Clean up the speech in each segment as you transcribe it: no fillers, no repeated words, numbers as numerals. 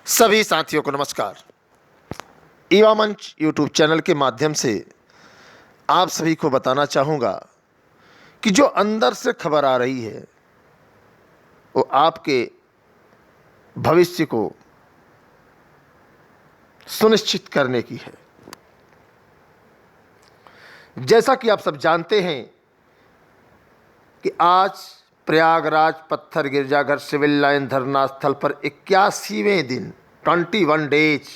सभी साथियों को नमस्कार। ईवा मंच यूट्यूब चैनल के माध्यम से आप सभी को बताना चाहूँगा कि जो अंदर से खबर आ रही है वो आपके भविष्य को सुनिश्चित करने की है। जैसा कि आप सब जानते हैं कि आज प्रयागराज पत्थर गिरजाघर सिविल लाइन धरना स्थल पर 81वें दिन 21 डेज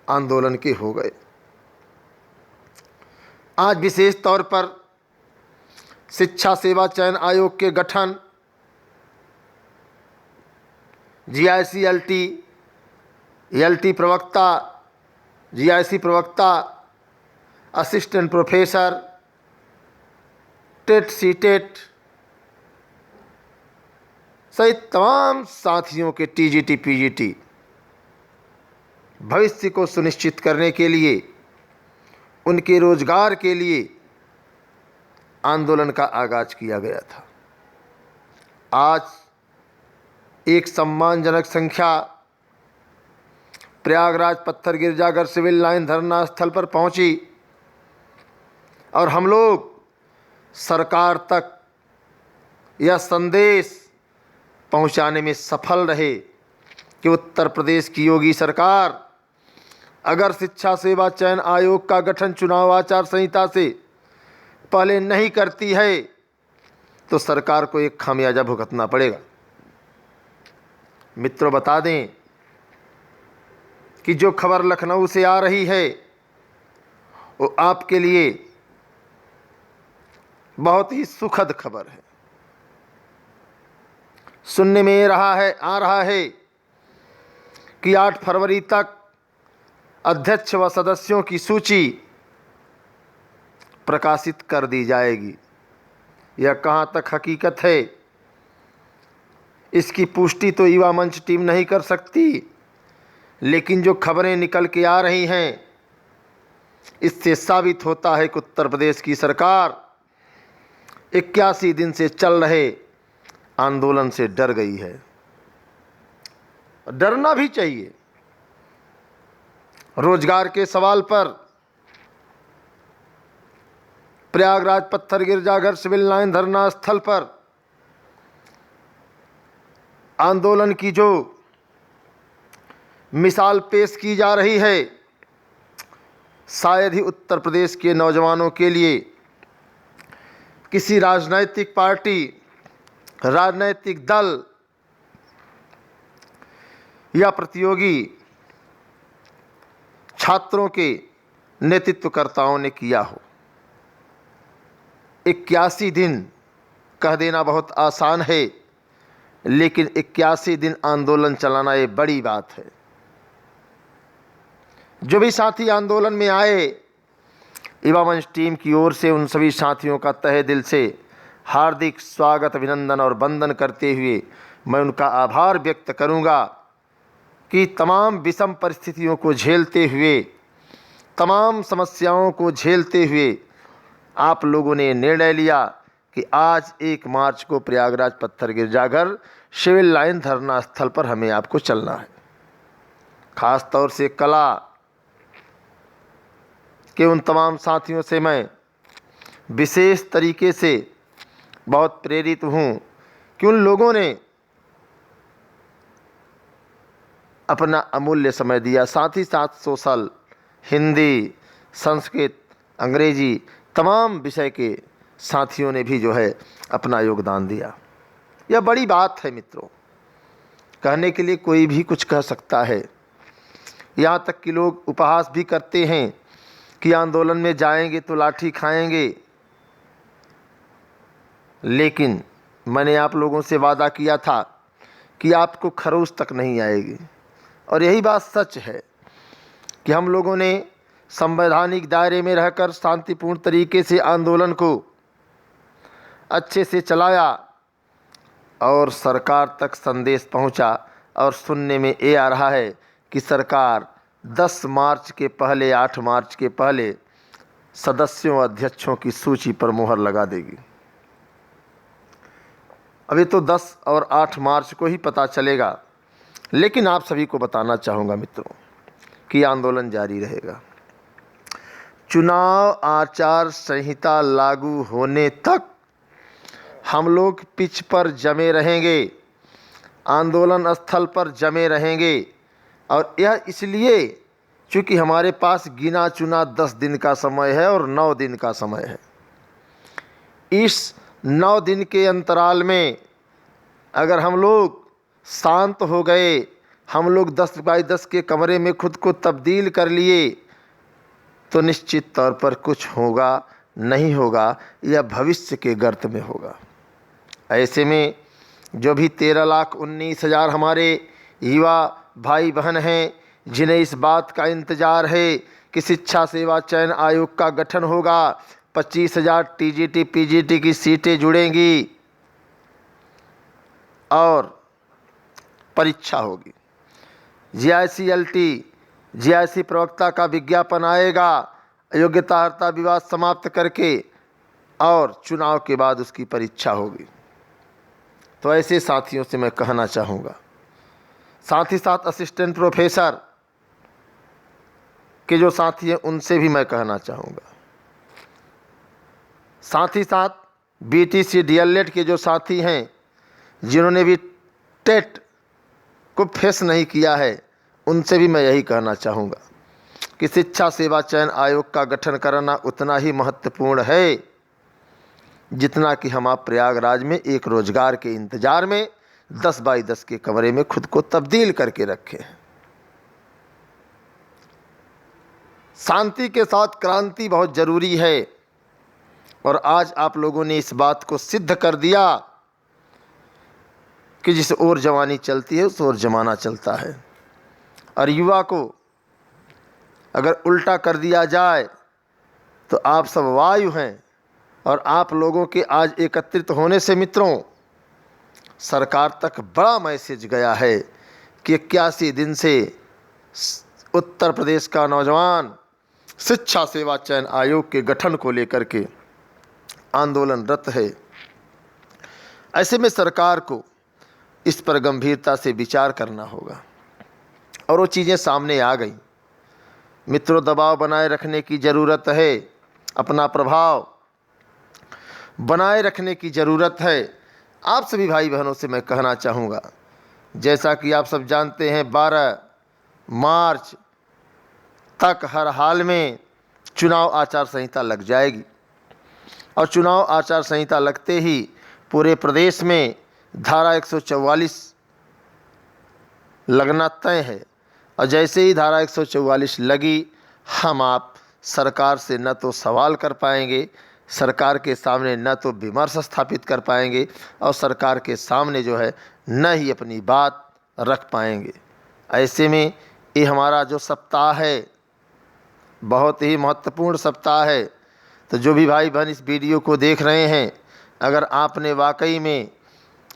आंदोलन के हो गए। आज विशेष तौर पर शिक्षा सेवा चयन आयोग के गठन, जीआईसी एलटी प्रवक्ता, जीआईसी प्रवक्ता, असिस्टेंट प्रोफेसर, टेट सीटेट सहित तमाम साथियों के टीजीटी पीजीटी भविष्य को सुनिश्चित करने के लिए, उनके रोजगार के लिए आंदोलन का आगाज किया गया था। आज एक सम्मानजनक संख्या प्रयागराज पत्थर गिरजाघर सिविल लाइन धरना स्थल पर पहुंची और हम लोग सरकार तक यह संदेश पहुंचाने में सफल रहे कि उत्तर प्रदेश की योगी सरकार अगर शिक्षा सेवा चयन आयोग का गठन चुनाव आचार संहिता से पहले नहीं करती है तो सरकार को एक खामियाजा भुगतना पड़ेगा। मित्रों, बता दें कि जो खबर लखनऊ से आ रही है वो आपके लिए बहुत ही सुखद खबर है। सुनने में आ रहा है कि 8 फरवरी तक अध्यक्ष व सदस्यों की सूची प्रकाशित कर दी जाएगी। यह कहां तक हकीकत है इसकी पुष्टि तो युवा मंच टीम नहीं कर सकती, लेकिन जो खबरें निकल के आ रही हैं इससे साबित होता है कि उत्तर प्रदेश की सरकार 81 दिन से चल रहे आंदोलन से डर गई है। डरना भी चाहिए। रोजगार के सवाल पर प्रयागराज पत्थर गिरजाघर सिविल लाइन धरना स्थल पर आंदोलन की जो मिसाल पेश की जा रही है, शायद ही उत्तर प्रदेश के नौजवानों के लिए किसी राजनैतिक पार्टी, राजनैतिक दल या प्रतियोगी छात्रों के नेतृत्वकर्ताओं ने किया हो। 81 दिन कह देना बहुत आसान है, लेकिन 81 दिन आंदोलन चलाना ये बड़ी बात है। जो भी साथी आंदोलन में आए, युवा मंच टीम की ओर से उन सभी साथियों का तहे दिल से हार्दिक स्वागत, अभिनंदन और वंदन करते हुए मैं उनका आभार व्यक्त करूंगा कि तमाम विषम परिस्थितियों को झेलते हुए, तमाम समस्याओं को झेलते हुए आप लोगों ने निर्णय लिया कि आज 1 मार्च को प्रयागराज पत्थर गिरजाघर सिविल लाइन धरना स्थल पर हमें आपको चलना है। खास तौर से कला के उन तमाम साथियों से मैं विशेष तरीके से बहुत प्रेरित हूँ कि उन लोगों ने अपना अमूल्य समय दिया। साथ ही साथ सोशल, हिंदी, संस्कृत, अंग्रेजी तमाम विषय के साथियों ने भी जो है अपना योगदान दिया। यह बड़ी बात है मित्रों। कहने के लिए कोई भी कुछ कह सकता है। यहाँ तक कि लोग उपहास भी करते हैं कि आंदोलन में जाएंगे तो लाठी खाएंगे, लेकिन मैंने आप लोगों से वादा किया था कि आपको खरोच तक नहीं आएगी। और यही बात सच है कि हम लोगों ने संवैधानिक दायरे में रहकर शांतिपूर्ण तरीके से आंदोलन को अच्छे से चलाया और सरकार तक संदेश पहुंचा। और सुनने में ये आ रहा है कि सरकार 10 मार्च के पहले, 8 मार्च के पहले सदस्यों, अध्यक्षों की सूची पर मुहर लगा देगी। अभी तो 10 और 8 मार्च को ही पता चलेगा लेकिन आप सभी को बताना चाहूँगा मित्रों कि आंदोलन जारी रहेगा। चुनाव आचार संहिता लागू होने तक हम लोग पिच पर जमे रहेंगे, आंदोलन स्थल पर जमे रहेंगे। और यह इसलिए क्योंकि हमारे पास गिना चुना 10 दिन का समय है और 9 दिन का समय है। इस 9 दिन के अंतराल में अगर हम लोग शांत हो गए, हम लोग 10 बाई 10 के कमरे में खुद को तब्दील कर लिए, तो निश्चित तौर पर कुछ होगा नहीं होगा, यह भविष्य के गर्त में होगा। ऐसे में जो भी 13,19,000 हमारे युवा भाई बहन हैं, जिन्हें इस बात का इंतज़ार है कि शिक्षा सेवा चयन आयोग का गठन होगा, 25,000 टीजीटी पीजीटी की सीटें जुड़ेंगी और परीक्षा होगी। जीआईसी जीआईसी प्रवक्ता का विज्ञापन आएगा, योग्यता अर्हता विवाद समाप्त करके, और चुनाव के बाद उसकी परीक्षा होगी। तो ऐसे साथियों से मैं कहना चाहूँगा, साथ ही साथ असिस्टेंट प्रोफेसर के जो साथी हैं उनसे भी मैं कहना चाहूँगा, साथ ही साथ बीटीसी डीएलएड के जो साथी हैं जिन्होंने भी टेट को फेस नहीं किया है, उनसे भी मैं यही कहना चाहूँगा कि शिक्षा सेवा चयन आयोग का गठन करना उतना ही महत्वपूर्ण है जितना कि हम आप प्रयागराज में एक रोजगार के इंतजार में 10 बाई 10 के कमरे में खुद को तब्दील करके रखे हैं। शांति के साथ क्रांति बहुत जरूरी है, और आज आप लोगों ने इस बात को सिद्ध कर दिया कि जिस ओर जवानी चलती है उस ओर जमाना चलता है। और युवा को अगर उल्टा कर दिया जाए तो आप सब वायु हैं, और आप लोगों के आज एकत्रित होने से मित्रों सरकार तक बड़ा मैसेज गया है कि 81 दिन से उत्तर प्रदेश का नौजवान शिक्षा सेवा चयन आयोग के गठन को लेकर के आंदोलनरत है। ऐसे में सरकार को इस पर गंभीरता से विचार करना होगा, और वो चीज़ें सामने आ गई। मित्रों, दबाव बनाए रखने की ज़रूरत है, अपना प्रभाव बनाए रखने की ज़रूरत है। आप सभी भाई बहनों से मैं कहना चाहूँगा, जैसा कि आप सब जानते हैं 12 मार्च तक हर हाल में चुनाव आचार संहिता लग जाएगी, और चुनाव आचार संहिता लगते ही पूरे प्रदेश में धारा 144 लगना तय है। और जैसे ही धारा 144 लगी, हम आप सरकार से न तो सवाल कर पाएंगे, सरकार के सामने न तो विमर्श स्थापित कर पाएंगे, और सरकार के सामने जो है न ही अपनी बात रख पाएंगे। ऐसे में ये हमारा जो सप्ताह है बहुत ही महत्वपूर्ण सप्ताह है। तो जो भी भाई बहन इस वीडियो को देख रहे हैं, अगर आपने वाकई में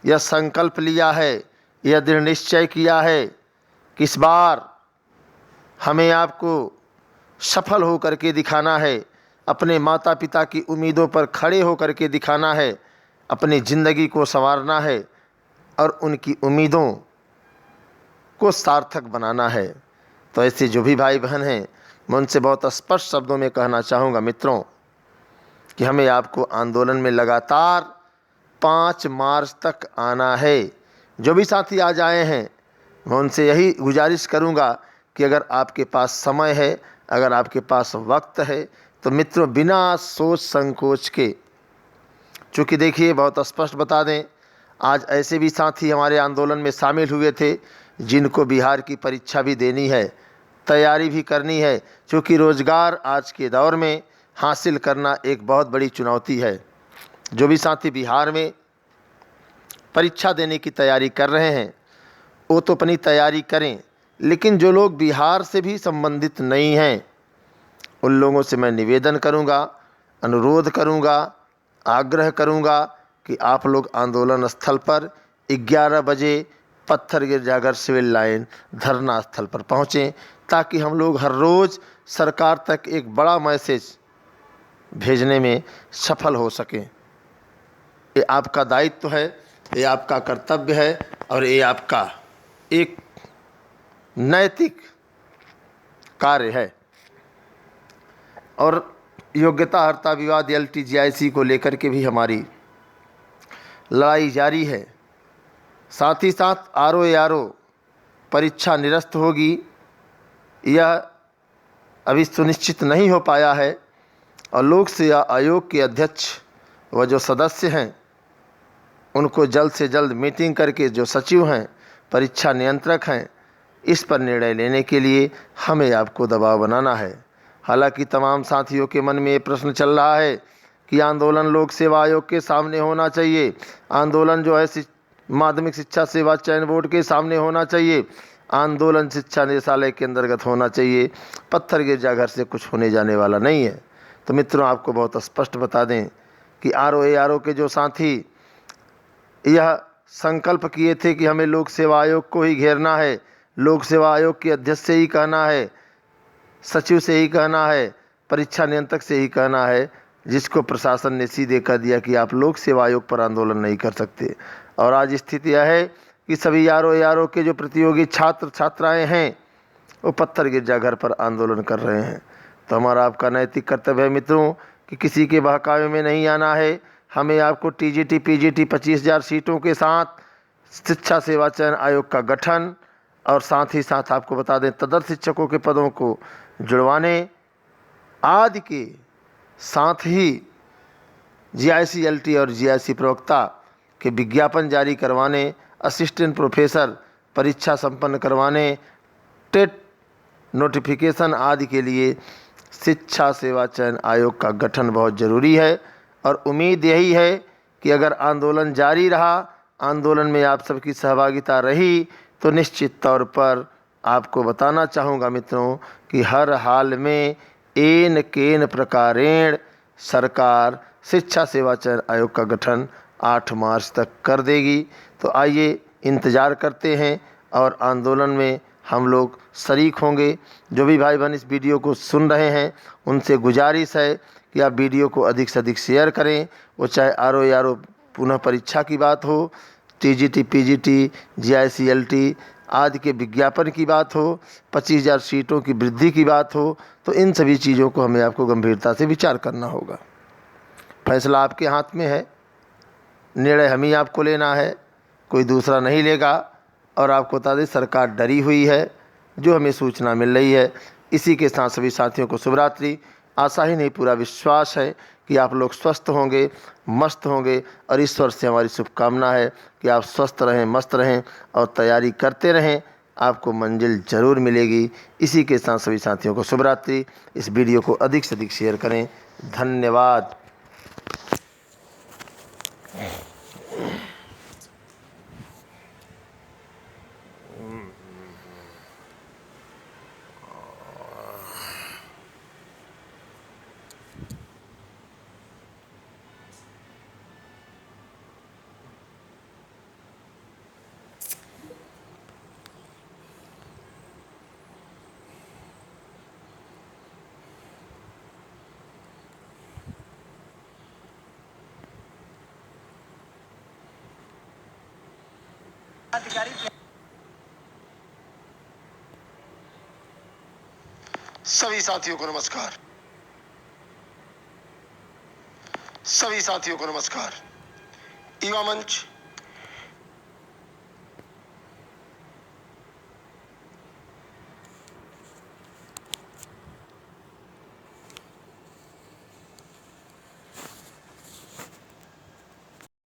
यह संकल्प लिया है, यह दृढ़ निश्चय किया है कि इस बार हमें आपको सफल हो करके दिखाना है, अपने माता पिता की उम्मीदों पर खड़े हो करके दिखाना है, अपनी ज़िंदगी को संवारना है और उनकी उम्मीदों को सार्थक बनाना है, तो ऐसे जो भी भाई बहन हैं मैं उनसे बहुत स्पष्ट शब्दों में कहना चाहूँगा मित्रों कि हमें आपको आंदोलन में लगातार 5 मार्च तक आना है। जो भी साथी आज आए हैं मैं उनसे यही गुजारिश करूँगा कि अगर आपके पास समय है, अगर आपके पास वक्त है, तो मित्रों बिना सोच संकोच के, चूँकि देखिए बहुत स्पष्ट बता दें, आज ऐसे भी साथी हमारे आंदोलन में शामिल हुए थे जिनको बिहार की परीक्षा भी देनी है, तैयारी भी करनी है, क्योंकि रोज़गार आज के दौर में हासिल करना एक बहुत बड़ी चुनौती है। जो भी साथी बिहार में परीक्षा देने की तैयारी कर रहे हैं वो तो अपनी तैयारी करें, लेकिन जो लोग बिहार से भी संबंधित नहीं हैं उन लोगों से मैं निवेदन करूंगा, अनुरोध करूंगा, आग्रह करूंगा कि आप लोग आंदोलन स्थल पर 11 बजे पत्थर गिरजाघर सिविल लाइन धरना स्थल पर पहुँचें, ताकि हम लोग हर रोज़ सरकार तक एक बड़ा मैसेज भेजने में सफल हो सकें। ये आपका दायित्व है, ये आपका कर्तव्य है, और ये आपका एक नैतिक कार्य है। और योग्यता अर्हता विवाद LTGIC को लेकर के भी हमारी लड़ाई जारी है। साथ ही साथ RO परीक्षा निरस्त होगी, यह अभी सुनिश्चित नहीं हो पाया है। और लोक सेवा आयोग के अध्यक्ष व जो सदस्य हैं उनको जल्द से जल्द मीटिंग करके, जो सचिव हैं, परीक्षा नियंत्रक हैं, इस पर निर्णय लेने के लिए हमें आपको दबाव बनाना है। हालांकि तमाम साथियों के मन में ये प्रश्न चल रहा है कि आंदोलन लोक सेवा आयोग के सामने होना चाहिए, आंदोलन जो है माध्यमिक शिक्षा सेवा चयन बोर्ड के सामने होना चाहिए, आंदोलन शिक्षा निदेशालय के अंतर्गत होना चाहिए। पत्थर गिरजाघर से कुछ होने जाने वाला नहीं है। तो मित्रों, आपको बहुत स्पष्ट बता दें कि RO के जो साथी यह संकल्प किए थे कि हमें लोक सेवा आयोग को ही घेरना है, लोक सेवा आयोग के अध्यक्ष से ही कहना है, सचिव से ही कहना है, परीक्षा नियंत्रक से ही कहना है, जिसको प्रशासन ने सीधे कह दिया कि आप लोक सेवा आयोग पर आंदोलन नहीं कर सकते। और आज स्थिति यह है कि सभी RO के जो प्रतियोगी छात्र छात्राएं हैं वो पत्थर गिरजाघर पर आंदोलन कर रहे हैं। तो हमारा आपका नैतिक कर्तव्य है मित्रों कि किसी के बहकावे में नहीं आना है। हमें आपको TGT PGT 25,000 सीटों के साथ शिक्षा सेवा चयन आयोग का गठन, और साथ ही साथ आपको बता दें तदर्थ शिक्षकों के पदों को जुड़वाने आदि के साथ ही GIC LT और GIC प्रवक्ता के विज्ञापन जारी करवाने, असिस्टेंट प्रोफेसर परीक्षा संपन्न करवाने, टेट नोटिफिकेशन आदि के लिए शिक्षा सेवा चयन आयोग का गठन बहुत ज़रूरी है। और उम्मीद यही है कि अगर आंदोलन जारी रहा, आंदोलन में आप सबकी सहभागिता रही, तो निश्चित तौर पर आपको बताना चाहूँगा मित्रों कि हर हाल में एन केन प्रकारेण सरकार शिक्षा सेवा चयन आयोग का गठन 8 मार्च तक कर देगी। तो आइए इंतज़ार करते हैं और आंदोलन में हम लोग शरीक होंगे। जो भी भाई बहन इस वीडियो को सुन रहे हैं उनसे गुजारिश है कि आप वीडियो को अधिक से अधिक शेयर करें। वो चाहे RO पुनः परीक्षा की बात हो, TGT PGT GIC LT आदि के विज्ञापन की बात हो, 25,000 सीटों की वृद्धि की बात हो, तो इन सभी चीज़ों को हमें आपको गंभीरता से विचार करना होगा। फैसला आपके हाथ में है, निर्णय हम ही आपको लेना है, कोई दूसरा नहीं लेगा। और आपको बता दें सरकार डरी हुई है, जो हमें सूचना मिल रही है। इसी के साथ सभी साथियों को शुभरात्रि। आशा ही नहीं पूरा विश्वास है कि आप लोग स्वस्थ होंगे, मस्त होंगे, और ईश्वर से हमारी शुभकामना है कि आप स्वस्थ रहें, मस्त रहें और तैयारी करते रहें, आपको मंजिल ज़रूर मिलेगी। इसी के साथ सभी साथियों को शुभरात्रि। इस वीडियो को अधिक से अधिक शेयर करें। धन्यवाद। सभी साथियों को नमस्कार, सभी साथियों को नमस्कार। युवा मंच